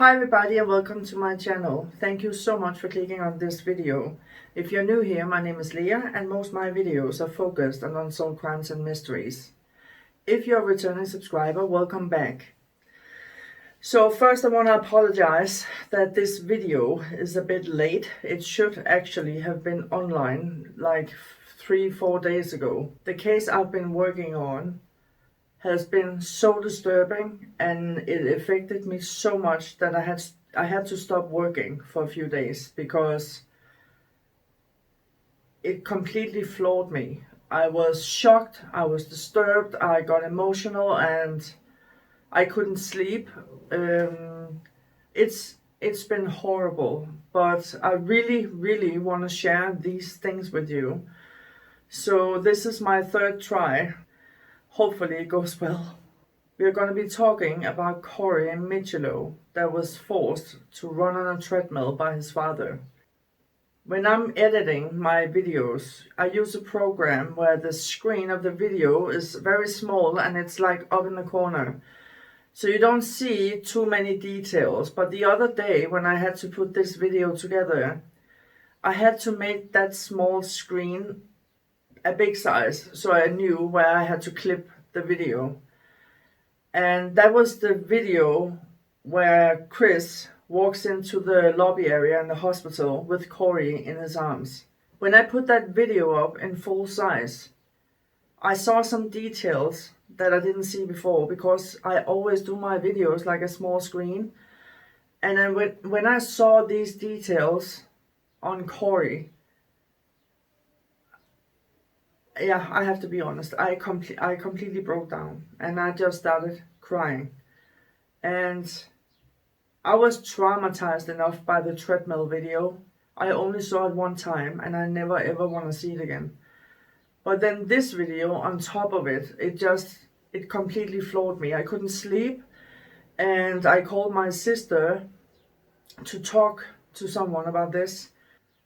Hi everybody and welcome to my channel. Thank you so much for clicking on this video. If you're new here, my name is Leah and most of my videos are focused on unsolved crimes and mysteries. If you're a returning subscriber, welcome back. So first I want to apologize that this video is a bit late. It should actually have been online like 3-4 days ago. The case I've been working on has been so disturbing and it affected me so much that I had to stop working for a few days because it completely floored me. I was shocked, I was disturbed, I got emotional and I couldn't sleep. It's been horrible, but I really want to share these things with you. So this is my third try. Hopefully it goes well. We are going to be talking about Corey and MICCIOLO that was forced to run on a treadmill by his father. When I'm editing my videos, I use a program where the screen of the video is very small and it's like up in the corner. So you don't see too many details. But the other day when I had to put this video together, I had to make that small screen a big size so I knew where I had to clip the video. And that was the video where Chris walks into the lobby area in the hospital with Corey in his arms. When I put that video up in full size, I saw some details that I didn't see before because I always do my videos like a small screen. And then when I saw these details on Corey, yeah, I have to be honest, I completely broke down and I just started crying. And I was traumatized enough by the treadmill video. I only saw it one time and I never ever want to see it again. But then this video on top of it, it completely floored me. I couldn't sleep and I called my sister to talk to someone about this.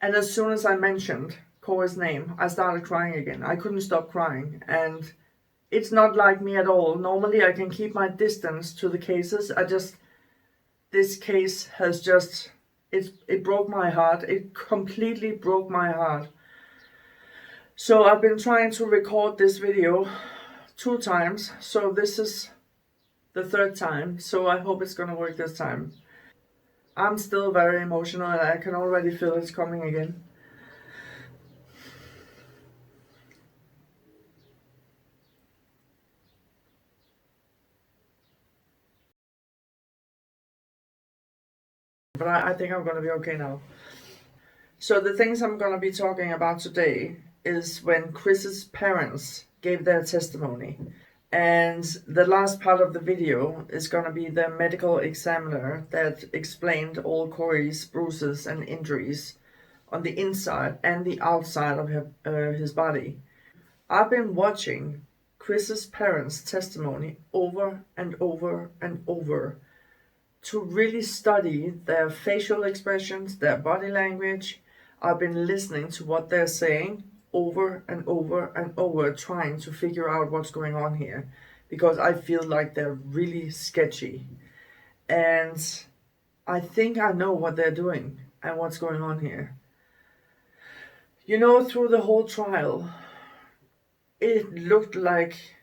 And as soon as I mentioned Corey's name, I started crying again. I couldn't stop crying, and it's not like me at all. Normally I can keep my distance to the cases. This case has just, it broke my heart. It completely broke my heart. So I've been trying to record this video 2 times. So this is the 3rd time. So I hope it's gonna work this time. I'm still very emotional and I can already feel it's coming again. But I think I'm going to be okay now. So the things I'm going to be talking about today is when Chris's parents gave their testimony. And the last part of the video is going to be the medical examiner that explained all Corey's bruises and injuries on the inside and the outside of his body. I've been watching Chris's parents' testimony over and over and over to really study their facial expressions, their body language. I've been listening to what they're saying over and over and over, trying to figure out what's going on here, because I feel like they're really sketchy. And I think I know what they're doing and what's going on here. You know, through the whole trial, it looked like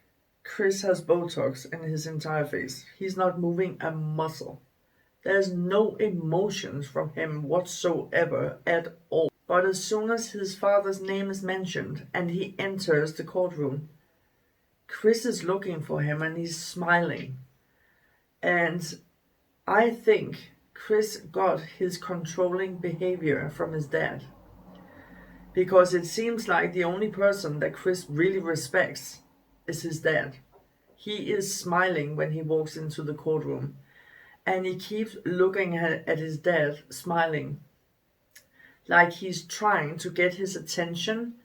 Chris has Botox in his entire face. He's not moving a muscle. There's no emotions from him whatsoever at all. But as soon as his father's name is mentioned and he enters the courtroom, Chris is looking for him and he's smiling. And I think Chris got his controlling behavior from his dad. Because it seems like the only person that Chris really respects is his dad. He is smiling when he walks into the courtroom. And he keeps looking at his dad, smiling, like he's trying to get his attention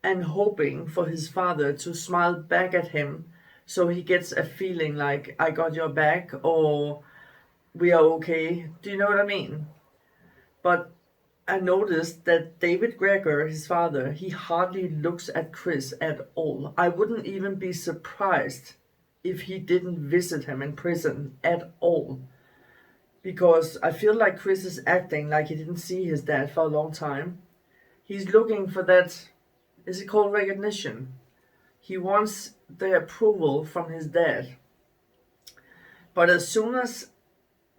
and hoping for his father to smile back at him so he gets a feeling like, I got your back, or we are okay. Do you know what I mean? But I noticed that David Greger, his father, he hardly looks at Chris at all. I wouldn't even be surprised if he didn't visit him in prison at all. because I feel like Chris is acting like he didn't see his dad for a long time. He's looking for that, is it called recognition? He wants the approval from his dad. But as soon as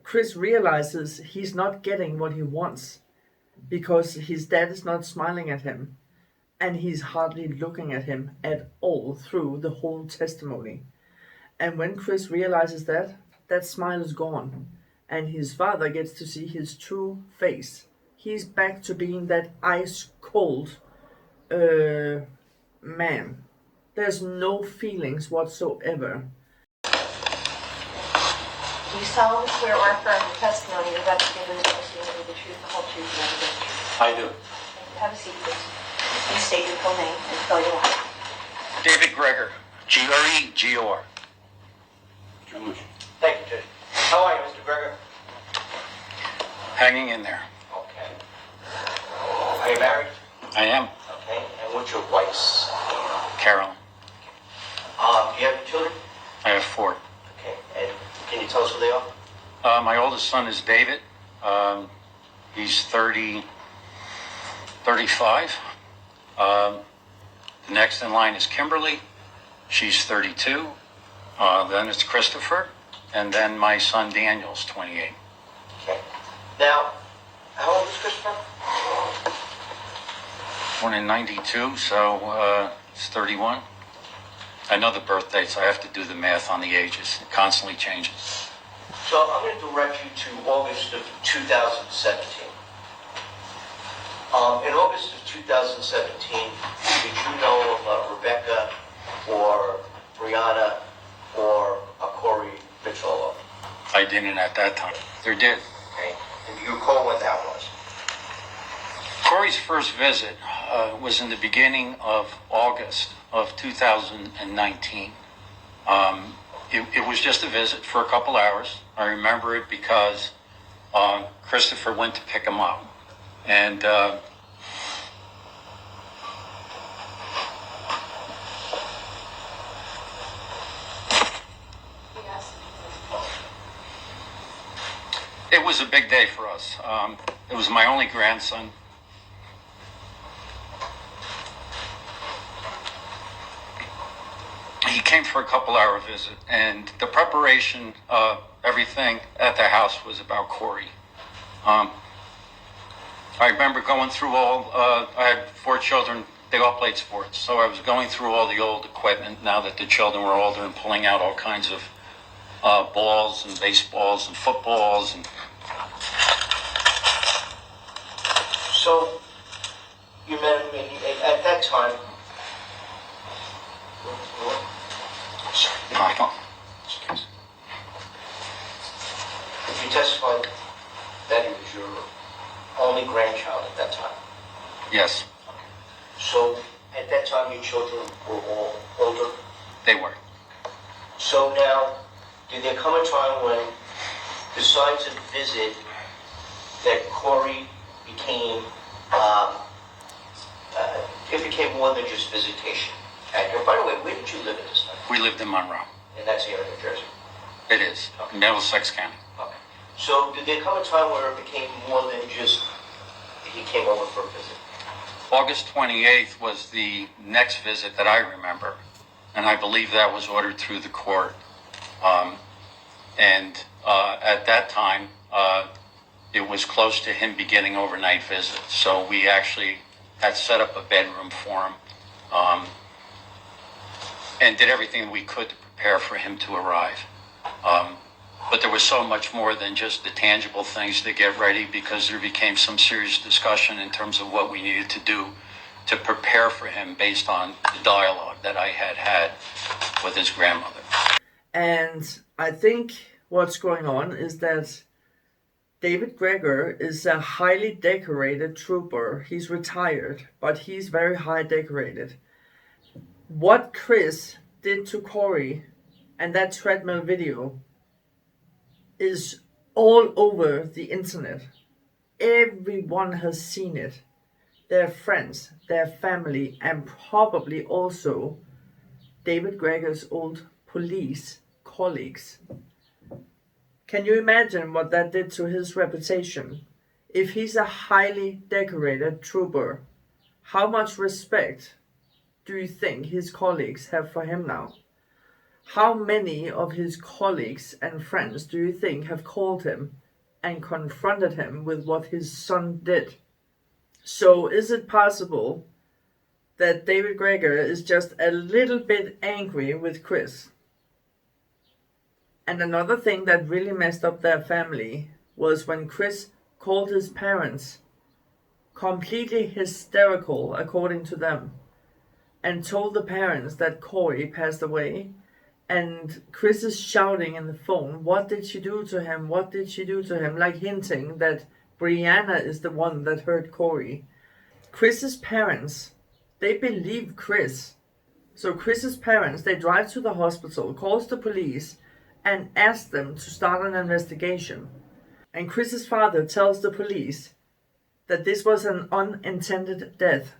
Chris realizes he's not getting what he wants because his dad is not smiling at him and he's hardly looking at him at all through the whole testimony. And when Chris realizes that, that smile is gone and his father gets to see his true face. He's back to being that ice cold man. There's no feelings whatsoever. Do you solemnly swear or affirm the testimony you're about to give in the testimony the truth, the whole truth, and nothing but the truth? I do. Have a seat, please. Please state your full name and spell your last. David Gregor. G-R-E-G-O-R. Thank you, Judge. How are you, Mr. Gregor? Hanging in there. Okay. Are you married? I am. Okay. And what's your wife's name? Carolyn. Do you have children? I have 4. Okay. And can you tell us who they are? My oldest son is David. He's 35. The next in line is Kimberly. She's 32. Then it's Christopher. And then my son Daniel's 28. Okay. Now, how old is Christopher? Born in 92, so it's 31. I know the birth dates. I have to do the math on the ages. It constantly changes. So I'm going to direct you to August of 2017. In August of 2017, did you know of Rebecca or Brianna or Corey MICCIOLO? I didn't at that time. There did. Okay. And do you recall when that was? Corey's first visit was in the beginning of August of 2019. It was just a visit for a couple hours. I remember it because Christopher went to pick him up. And it was a big day for us. It was my only grandson. He came for a couple-hour visit, and the preparation of everything at the house was about Corey. I remember going through I had 4 children, they all played sports, so I was going through all the old equipment now that the children were older and pulling out all kinds of balls and baseballs and footballs. And So, you met him at that time. no, I don't. You testified that he was your only grandchild at that time. Yes, So, at that time, your children were all older. they were. So now, did there come a time when, besides a visit, that Corey became, it became more than just visitation? And by the way, where did you live at this time? We lived in Monroe. And that's here in New Jersey. It is. Middlesex County. Okay. So did there come a time where it became more than just he came over for a visit? August 28th was the next visit that I remember, and I believe that was ordered through the court. At that time, it was close to him beginning overnight visits, so we actually had set up a bedroom for him and did everything we could to prepare for him to arrive. But there was so much more than just the tangible things to get ready, because there became some serious discussion in terms of what we needed to do to prepare for him based on the dialogue that I had had with his grandmother. And I think what's going on is that David Gregor is a highly decorated trooper. He's retired, but he's very high decorated. What Chris did to Corey and that treadmill video is all over the internet. Everyone has seen it. Their friends, their family, and probably also David Gregor's old police colleagues. Can you imagine what that did to his reputation? If he's a highly decorated trooper, how much respect do you think his colleagues have for him now? How many of his colleagues and friends do you think have called him and confronted him with what his son did? So is it possible that David Greger is just a little bit angry with Chris? And another thing that really messed up their family was when Chris called his parents, completely hysterical according to them, and told the parents that Corey passed away. And Chris is shouting in the phone, what did she do to him? What did she do to him? Like hinting that Brianna is the one that hurt Corey. Chris's parents, they believe Chris. So Chris's parents, they drive to the hospital, calls the police, and asks them to start an investigation. And Chris's father tells the police that this was an unintended death.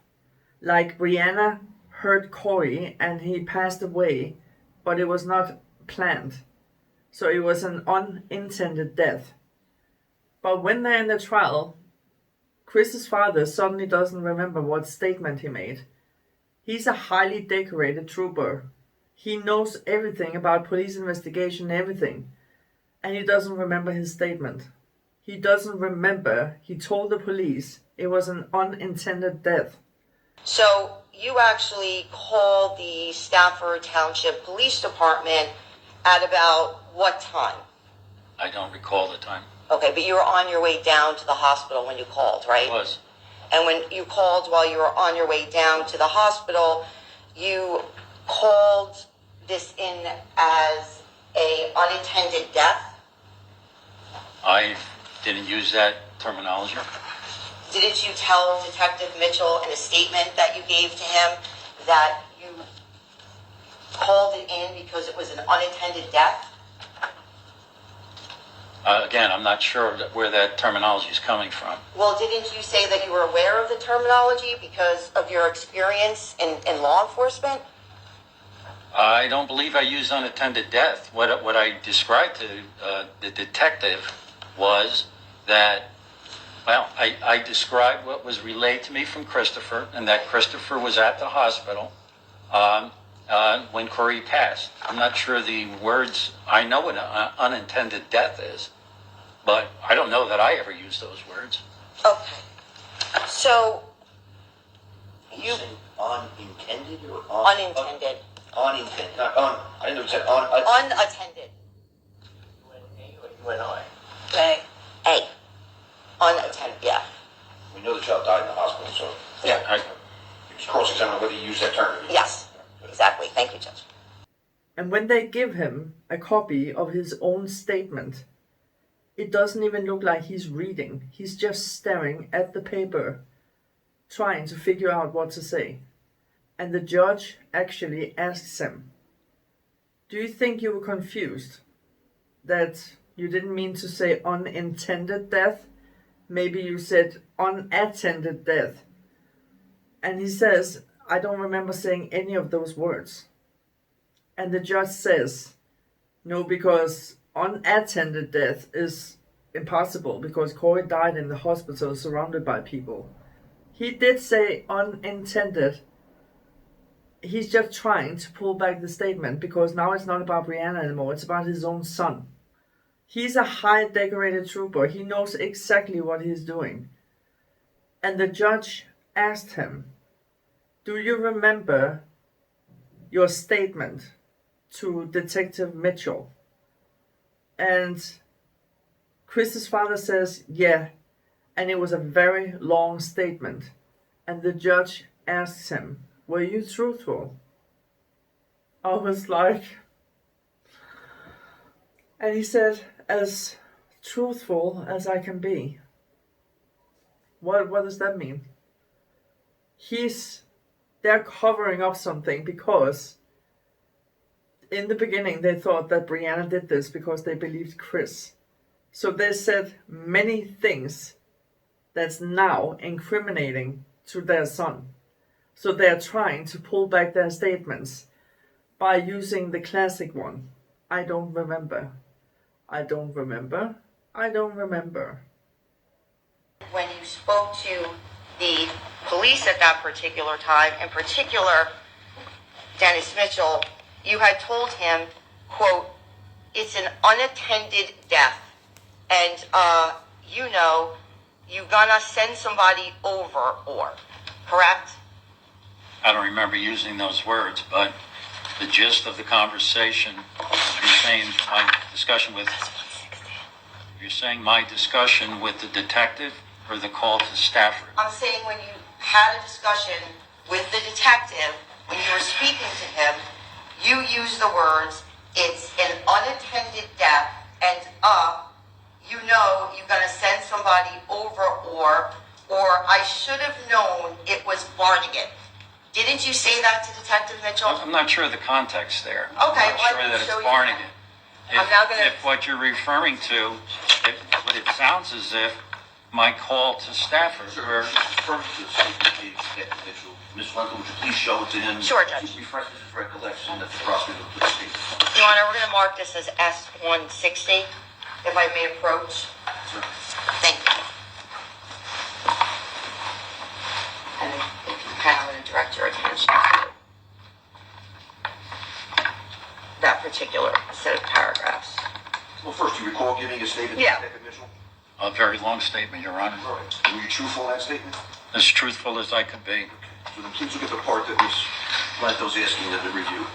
Like Brianna hurt Corey and he passed away, but it was not planned. So it was an unintended death. But when they're in the trial, Chris's father suddenly doesn't remember what statement he made. He's a highly decorated trooper. He knows everything about police investigation, everything. And he doesn't remember his statement. He doesn't remember he told the police it was an unintended death. So you actually called the Stafford Township Police Department at about what time? I don't recall the time. Okay, but you were on your way down to the hospital when you called, right? It was. And when you called while you were on your way down to the hospital, you called this in as a unintended death? I didn't use that terminology. Didn't you tell Detective Mitchell in a statement that you gave to him that you called it in because it was an unintended death? Again, I'm not sure where that terminology is coming from. Well, didn't you say that you were aware of the terminology because of your experience in law enforcement? I don't believe I used unattended death. What I described to the detective was that, well, I described what was relayed to me from Christopher, and that Christopher was at the hospital when Corey passed. I'm not sure the words, I know what unintended death is, but I don't know that I ever used those words. Okay. So, You say unintended or unintended. Unintended. I didn't know you said Unattended. UNI. A. Unattended, yeah. We know the child died in the hospital, so Yeah, it's cross-examining whether you use that term. Yes, exactly. Thank you, Judge. And when they give him a copy of his own statement, it doesn't even look like he's reading. He's just staring at the paper, trying to figure out what to say. And the judge actually asks him, do you think you were confused? That you didn't mean to say unintended death? Maybe you said unattended death. And he says, I don't remember saying any of those words. And the judge says, no, because unattended death is impossible because Corey died in the hospital surrounded by people. He did say unintended. He's just trying to pull back the statement because now it's not about Brianna anymore, it's about his own son. He's a high decorated trooper. He knows exactly what he's doing. And the judge asked him, do you remember your statement to Detective Mitchell? And Chris's father says, yeah. And it was a very long statement. And the judge asks him, were you truthful? I was like, and he said, as truthful as I can be. What does that mean? They're covering up something because in the beginning they thought that Brianna did this because they believed Chris. So they said many things that's now incriminating to their son. So they're trying to pull back their statements by using the classic one. I don't remember. I don't remember. I don't remember. When you spoke to the police at that particular time, in particular, Dennis Mitchell, you had told him, quote, it's an unattended death. And, you gonna send somebody over, or, correct? I don't remember using those words, but the gist of the conversation, you're saying my discussion with the detective or the call to Stafford? I'm saying when you had a discussion with the detective, when you were speaking to him, you used the words, it's an unattended death, and you're gonna send somebody over, or I should have known it was Barnegat. Didn't you say that to Detective Mitchell? I'm not sure of the context there. Okay, I'm not sure that it's Barnegat. If what you're referring to, what it sounds as if my call to Stafford, Sir, affirmative statement, Mitchell. Ms. Lenton, would you please show it to him? Sure, Judge. To refresh his recollection that the prosecutor put the statement. Your Honor, we're going to mark this as S-160, if I may approach. Sir. Thank you. And if you can, I'm going to direct your attention to that particular set of paragraphs. Well, first, do you recall giving a statement Yeah. to Detective Mitchell? a very long statement, Your Honor. All right. Were you truthful in that statement? As truthful as I could be. So then please look at the part that Ms. Lanto's asking them to review.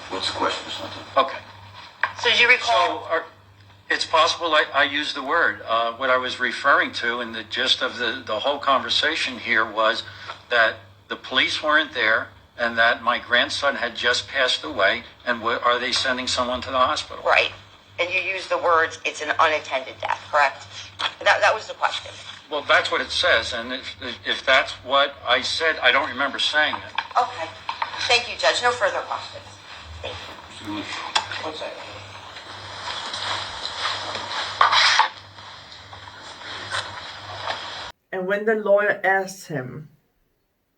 What's the question, Ms. Lanto? Okay. So did you recall? So it's possible I used the word. What I was referring to in the gist of the whole conversation here was that the police weren't there and that my grandson had just passed away. And are they sending someone to the hospital? Right. And you used the words, it's an unattended death, correct? That was the question. Well, that's what it says. And if that's what I said, I don't remember saying it. Okay. Thank you, Judge. No further questions. Thank you. One second. And when the lawyer asks him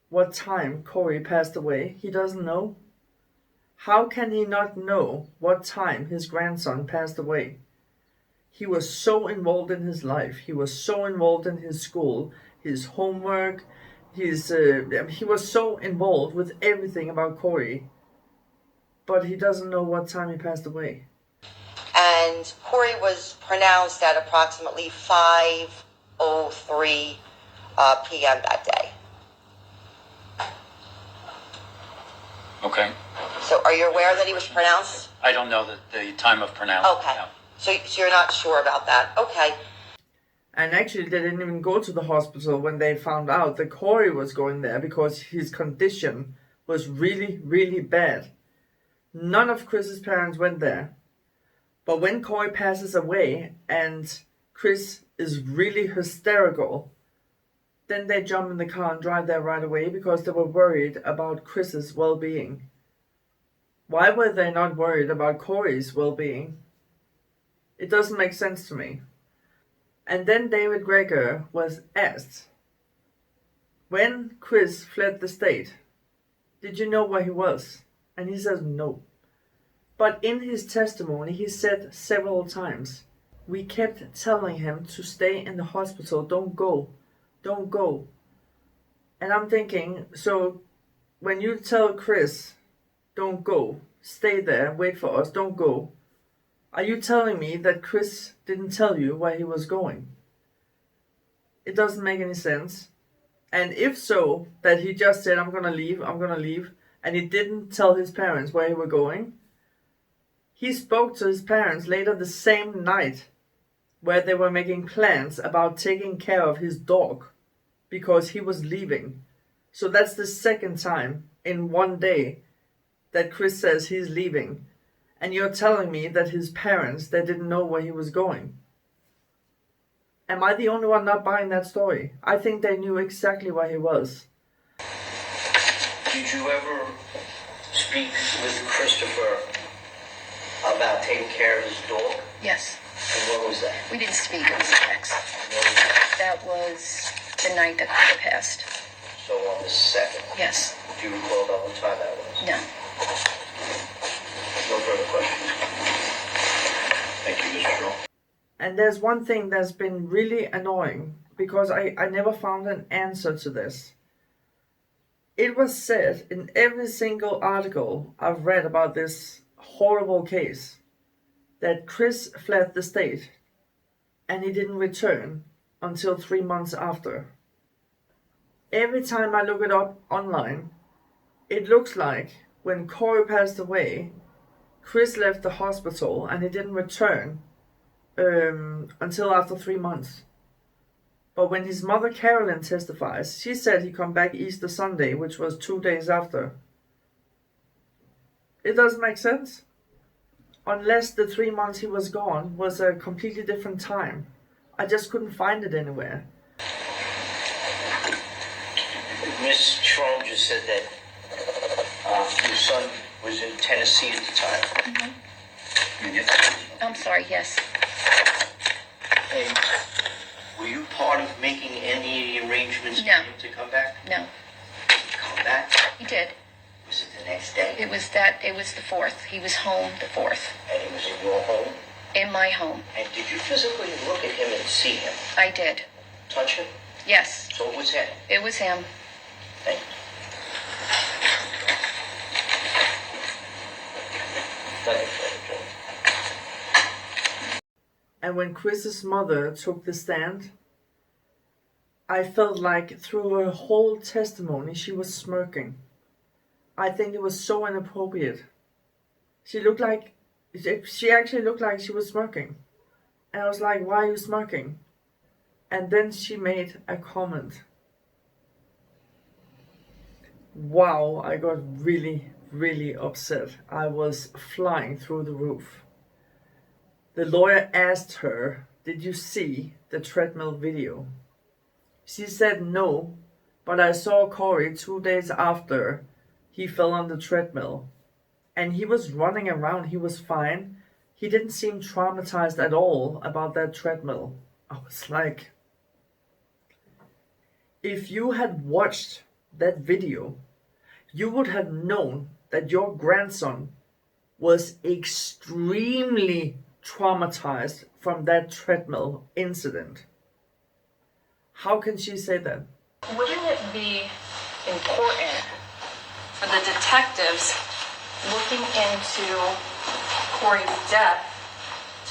what time Corey passed away, he doesn't know. How can he not know what time his grandson passed away? He was so involved in his life. He was so involved in his school, his homework. He was so involved with everything about Corey. But he doesn't know what time he passed away. And Corey was pronounced at approximately 5:03 p.m. that day. Okay. So are you aware that he was pronounced? I don't know the time of pronouncement. Okay. No. So you're not sure about that? Okay. And actually, they didn't even go to the hospital when they found out that Corey was going there because his condition was really, really bad. None of Chris's parents went there. But when Corey passes away and Chris is really hysterical, then they jump in the car and drive there right away because they were worried about Chris's well-being. Why were they not worried about Corey's well-being? It doesn't make sense to me. And then David Greger was asked, when Chris fled the state, did you know where he was? And he says no. But in his testimony, he said several times, we kept telling him to stay in the hospital, don't go, don't go. And I'm thinking, so when you tell Chris, don't go, stay there, wait for us, don't go, are you telling me that Chris didn't tell you where he was going? It doesn't make any sense. And if so, that he just said, I'm gonna leave, and he didn't tell his parents where he were going, he spoke to his parents later the same night where they were making plans about taking care of his dog because he was leaving. So that's the second time in one day that Chris says he's leaving, and you're telling me that his parents, they didn't know where he was going. Am I the only one not buying that story? I think they knew exactly where he was. Did you ever speak with Christopher about taking care of his dog? Yes. And when was that? We didn't speak. It was a text. When was that? That was the night that Cora passed. So on the 2nd. Yes. Do you recall about what time that was? No. No further questions. Thank you, Mr. Shaw. And there's one thing that's been really annoying, because I never found an answer to this. It was said in every single article I've read about this horrible case that Chris fled the state and he didn't return until 3 months after. Every time I look it up online, it looks like when Corey passed away, Chris left the hospital and he didn't return until after 3 months. But when his mother Carolyn testifies, she said he come back Easter Sunday, which was 2 days after. It doesn't make sense. Unless the 3 months he was gone was a completely different time. I just couldn't find it anywhere. Miss Schroen just said that your son was in Tennessee at the time. I'm sorry, yes. And were you part of making any arrangements No. for him to come back? No. Come back? He did. Was it the next day? It was the 4th. He was home the 4th. And he was in your home? In my home. And did you physically look at him and see him? I did. Touch him? Yes. So it was him? It was him. Thank you. Thank you, Frederick. And when Chris's mother took the stand, I felt like through her whole testimony she was smirking. I think it was so inappropriate. She actually looked like she was smirking. And I was like, why are you smirking? And then she made a comment. Wow, I got really, really upset. I was flying through the roof. The lawyer asked her, did you see the treadmill video? She said no, but I saw Corey 2 days after he fell on the treadmill. And he was running around, he was fine. He didn't seem traumatized at all about that treadmill. I was like, if you had watched that video, you would have known that your grandson was extremely traumatized from that treadmill incident. How can she say that? Wouldn't it be important for the detectives looking into Corey's death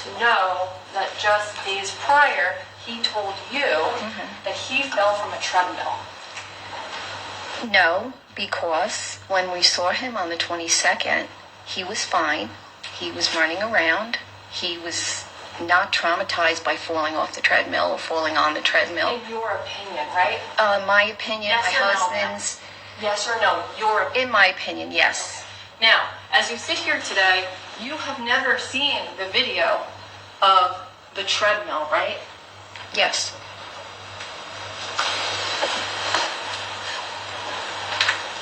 to know that just days prior he told you that he fell from a treadmill? No, because when we saw him on the 22nd, he was fine. He was running around. He was not traumatized by falling off the treadmill or falling on the treadmill. In your opinion, right? My opinion, Yes my or no? husband's, Yes or no? Your opinion. in my opinion, yes. Now, as you sit here today, you have never seen the video of the treadmill, right? Yes.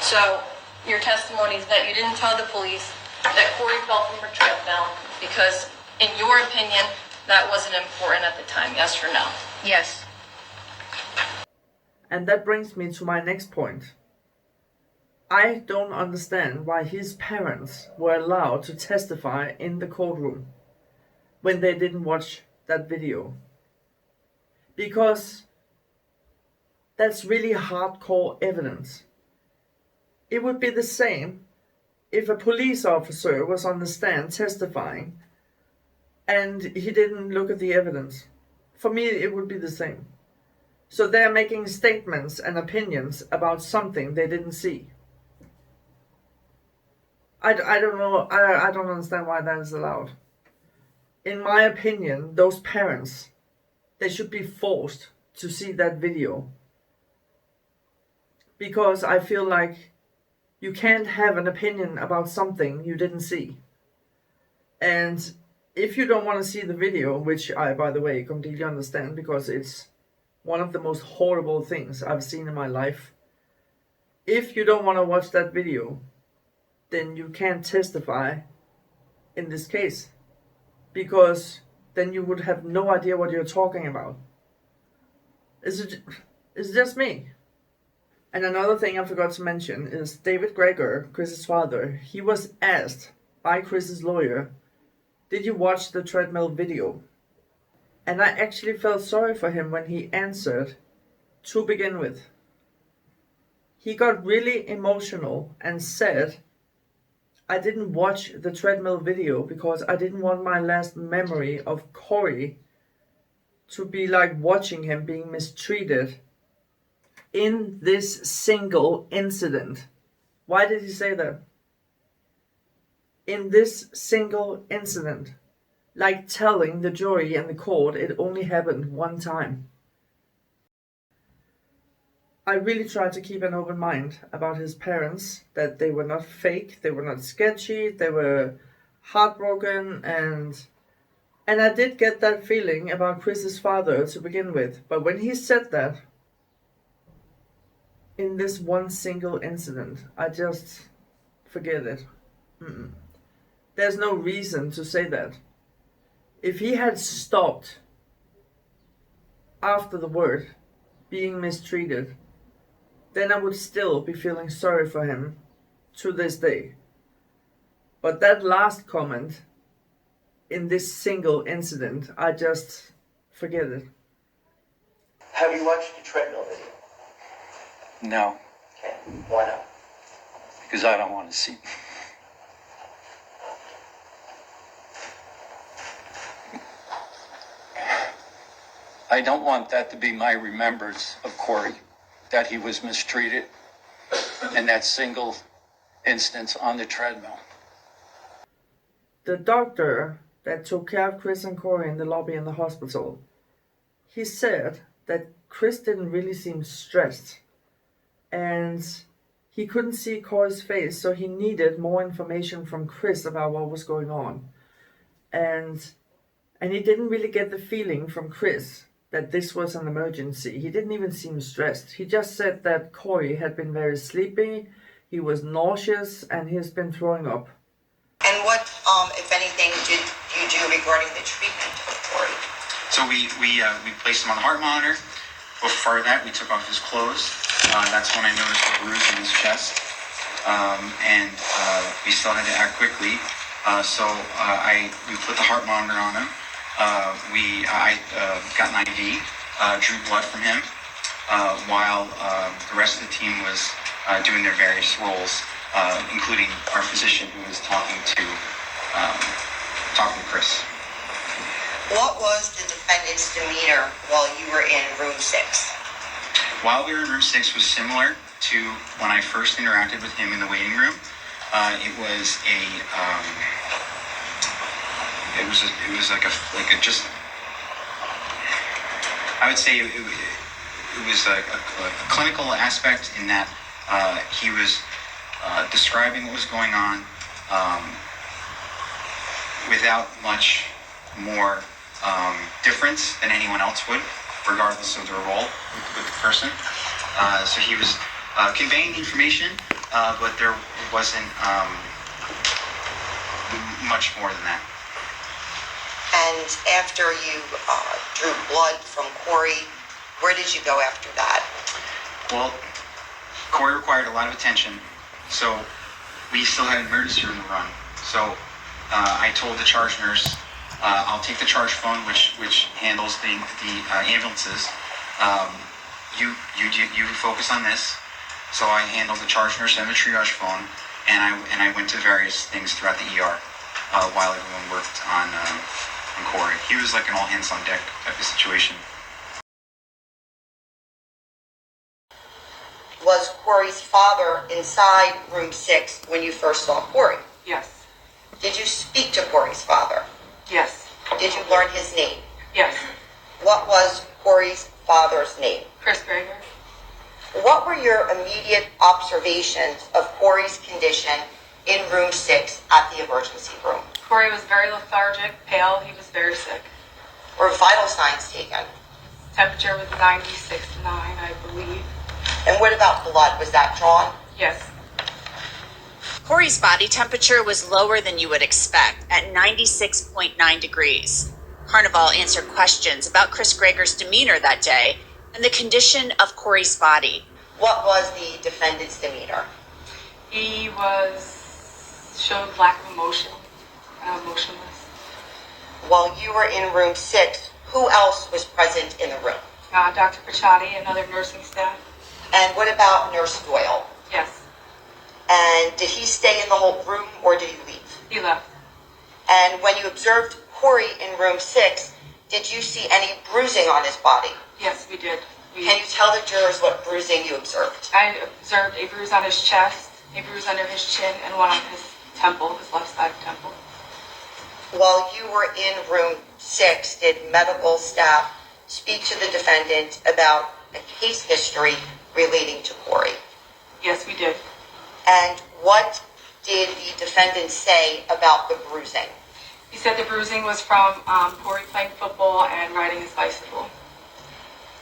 So, your testimony is that you didn't tell the police that Corey fell from a treadmill because, in your opinion, that wasn't important at the time, yes or no? Yes. And that brings me to my next point. I don't understand why his parents were allowed to testify in the courtroom when they didn't watch that video. Because that's really hardcore evidence. It would be the same if a police officer was on the stand testifying and he didn't look at the evidence. For me, it would be the same. So they're making statements and opinions about something they didn't see. I don't know, I don't understand why that is allowed. In my opinion, those parents, they should be forced to see that video. Because I feel like You can't have an opinion about something you didn't see. And if you don't want to see the video, which I, by the way, completely understand because it's one of the most horrible things I've seen in my life. If you don't want to watch that video, then you can't testify in this case, because then you would have no idea what you're talking about. It's just me. And another thing I forgot to mention is David Gregor, Chris's father, he was asked by Chris's lawyer, did you watch the treadmill video? And I actually felt sorry for him when he answered, to begin with. He got really emotional and said, I didn't watch the treadmill video because I didn't want my last memory of Corey to be like watching him being mistreated in this single incident. Why did he say that? In this single incident. Like telling the jury and the court it only happened one time. I really tried to keep an open mind about his parents, that they were not fake, they were not sketchy, they were heartbroken, and I did get that feeling about Chris's father to begin with. But when he said that, in this one single incident, I just forget it. There's no reason to say that. If he had stopped after the word being mistreated, then I would still be feeling sorry for him to this day. But that last comment in this single incident, I just forget it. Have you watched the treadmill video? No, Okay, why not? because I don't want to see. I don't want that to be my remembrance of Corey, that he was mistreated in that single instance on the treadmill. The doctor that took care of Chris and Corey in the lobby in the hospital, he said that Chris didn't really seem stressed and he couldn't see Corey's face, so he needed more information from Chris about what was going on. And he didn't really get the feeling from Chris that this was an emergency. He didn't even seem stressed. He just said that Corey had been very sleepy, he was nauseous, and he's been throwing up. And what, if anything, did you do regarding the treatment of Corey? So we placed him on the heart monitor. Before that, we took off his clothes. That's when I noticed a bruise in his chest. We still had to act quickly. We put the heart monitor on him. I got an IV, drew blood from him, while the rest of the team was doing their various roles, including our physician who was talking to Chris. What was the defendant's demeanor while you were in room 6? While we were in room 6 was similar to when I first interacted with him in the waiting room. It was I would say it was a clinical aspect in that he was describing what was going on without much more difference than anyone else would, regardless of their role with the person. So he was conveying information, but there wasn't much more than that. And after you drew blood from Corey, where did you go after that? Well, Corey required a lot of attention, so we still had an emergency room to run. So I told the charge nurse, I'll take the charge phone, which handles the ambulances. You focus on this. So I handled the charge nurse and the triage phone, and I went to various things throughout the ER while everyone worked on Corey. He was like an all hands on deck type of situation. Was Corey's father inside room 6 when you first saw Corey? Yes. Did you speak to Corey's father? Yes. Did you learn his name? Yes. What was Corey's father's name? Chris Gregor. What were your immediate observations of Corey's condition in room 6 at the emergency room? Corey was very lethargic, pale. He was very sick. Were vital signs taken? Temperature was 96.9, I believe. And what about blood? Was that drawn? Yes. Corey's body temperature was lower than you would expect at 96.9 degrees. Carnival answered questions about Chris Greger's demeanor that day and the condition of Corey's body. What was the defendant's demeanor? He showed lack of emotion, emotionless. While you were in room 6, who else was present in the room? Dr. Pichotti and other nursing staff. And what about Nurse Doyle? Yes, And did he stay in the whole room or did he leave? he left. And when you observed Corey in room 6, did you see any bruising on his body? Yes, we did. Can you tell the jurors what bruising you observed? I observed a bruise on his chest, a bruise under his chin, and one on his temple, his left side temple. While you were in room 6, did medical staff speak to the defendant about a case history relating to Corey? Yes, we did. And what did the defendant say about the bruising? He said the bruising was from Corey playing football and riding his bicycle.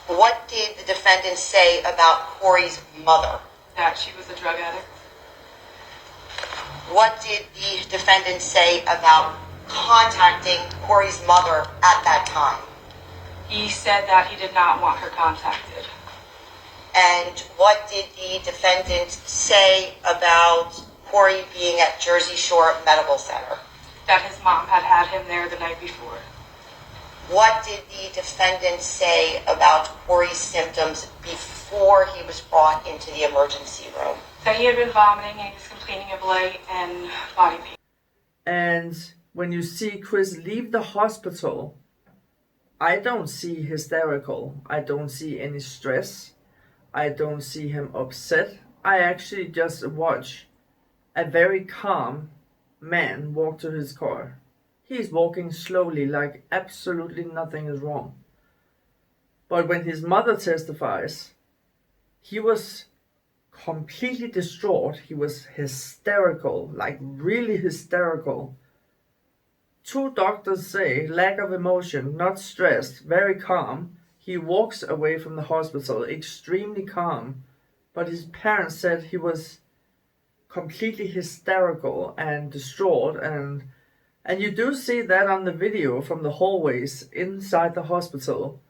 What did the defendant say about Corey's mother? That she was a drug addict. What did the defendant say about contacting Corey's mother at that time? He said that he did not want her contacted. And what did the defendant say about Corey being at Jersey Shore Medical Center? That his mom had had him there the night before. What did the defendant say about Corey's symptoms before he was brought into the emergency room? That he had been vomiting and he was complaining of light and body pain. And when you see Chris leave the hospital, I don't see hysterical. I don't see any stress. I don't see him upset. I actually just watch a very calm man walk to his car. He's walking slowly like absolutely nothing is wrong. But when his mother testifies, he was completely distraught. He was hysterical, like really hysterical. 2 doctors say lack of emotion, not stressed, very calm. He walks away from the hospital extremely calm. But his parents said he was completely hysterical and distraught, and you do see that on the video from the hallways inside the hospital.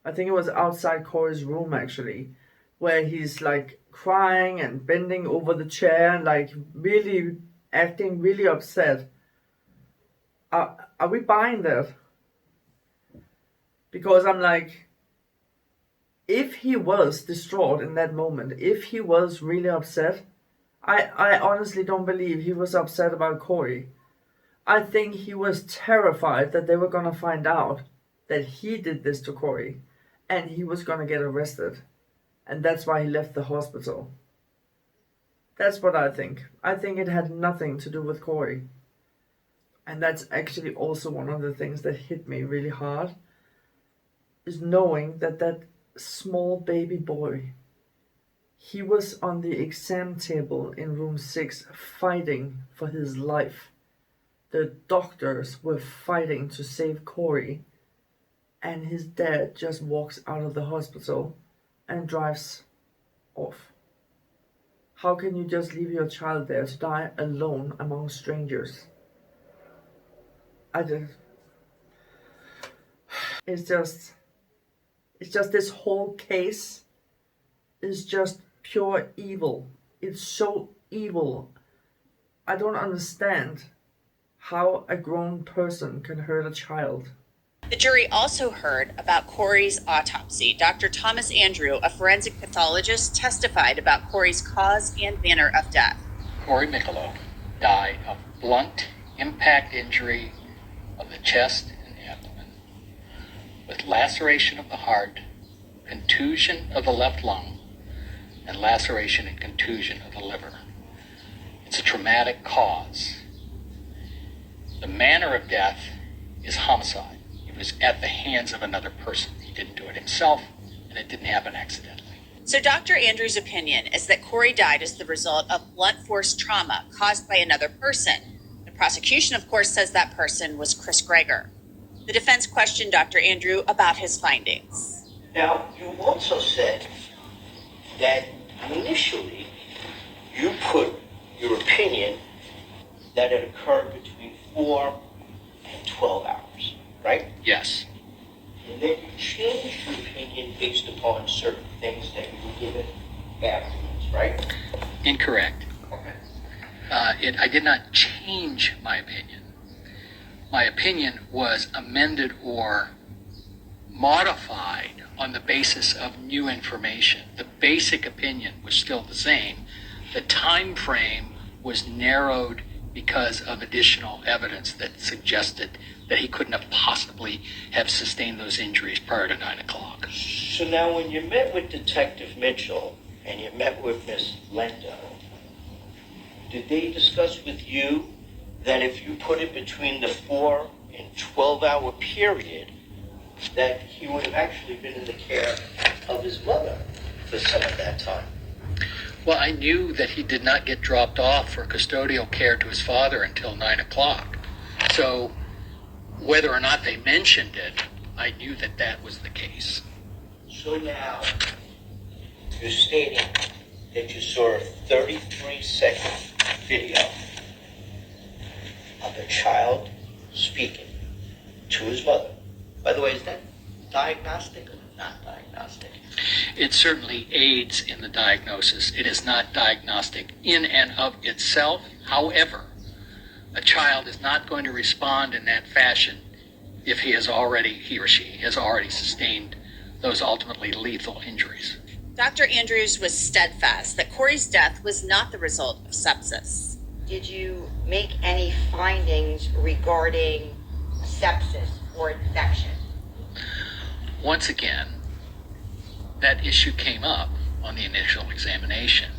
I think it was outside Corey's room actually, where he's like crying and bending over the chair and like really acting really upset. Are we buying that? Because I'm like, if he was distraught in that moment, if he was really upset, I honestly don't believe he was upset about Corey. I think he was terrified that they were going to find out that he did this to Corey and he was going to get arrested. And that's why he left the hospital. That's what I think. I think it had nothing to do with Corey. And that's actually also one of the things that hit me really hard, is knowing that that small baby boy, he was on the exam table in room 6 fighting for his life. The doctors were fighting to save Corey, and his dad just walks out of the hospital and drives off. How can you just leave your child there to die alone among strangers? It's just this whole case is just pure evil. It's so evil. I don't understand how a grown person can hurt a child. The jury also heard about Corey's autopsy. Dr. Thomas Andrew, a forensic pathologist, testified about Corey's cause and manner of death. Corey MICCIOLO died of blunt impact injury of the chest and abdomen, with laceration of the heart, contusion of the left lung, and laceration and contusion of the liver. It's a traumatic cause. The manner of death is homicide. It was at the hands of another person. He didn't do it himself, and it didn't happen accidentally. So Dr. Andrews' opinion is that Corey died as the result of blunt force trauma caused by another person. The prosecution, of course, says that person was Chris Greger. The defense questioned Dr. Andrew about his findings. Now, you also said that initially you put your opinion that it occurred between 4 and 12 hours, right? Yes. And then you changed your opinion based upon certain things that you were given afterwards, right? Incorrect. Okay. I did not change my opinion. My opinion was amended or modified on the basis of new information. The basic opinion was still the same. The time frame was narrowed because of additional evidence that suggested that he couldn't have possibly have sustained those injuries prior to 9 o'clock. So now when you met with Detective Mitchell and you met with Miss Lendo, did they discuss with you that if you put it between the 4 and 12-hour period, that he would have actually been in the care of his mother for some of that time? Well, I knew that he did not get dropped off for custodial care to his father until 9 o'clock. So whether or not they mentioned it, I knew that that was the case. So now you're stating that you saw a 33-second video of a child speaking to his mother. By the way, is that diagnostic or not diagnostic? It certainly aids in the diagnosis. It is not diagnostic in and of itself. However, a child is not going to respond in that fashion if he or she has already sustained those ultimately lethal injuries. Dr. Andrews was steadfast that Corey's death was not the result of sepsis. Did you make any findings regarding sepsis or infection? Once again, that issue came up on the initial examination.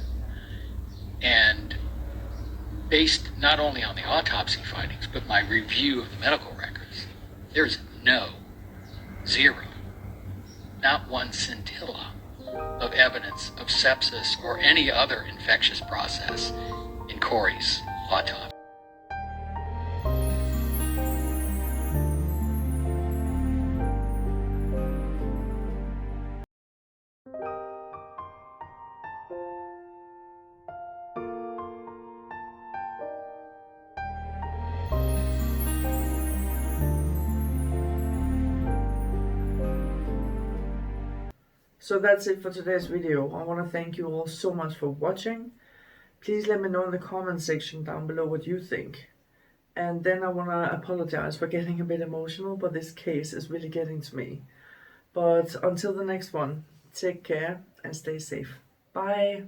And based not only on the autopsy findings, but my review of the medical records, there's zero, not one scintilla of evidence of sepsis or any other infectious process in Corey's autopsy. So that's it for today's video. I want to thank you all so much for watching. Please let me know in the comment section down below what you think. And then I want to apologize for getting a bit emotional, but this case is really getting to me. But until the next one, take care and stay safe. Bye.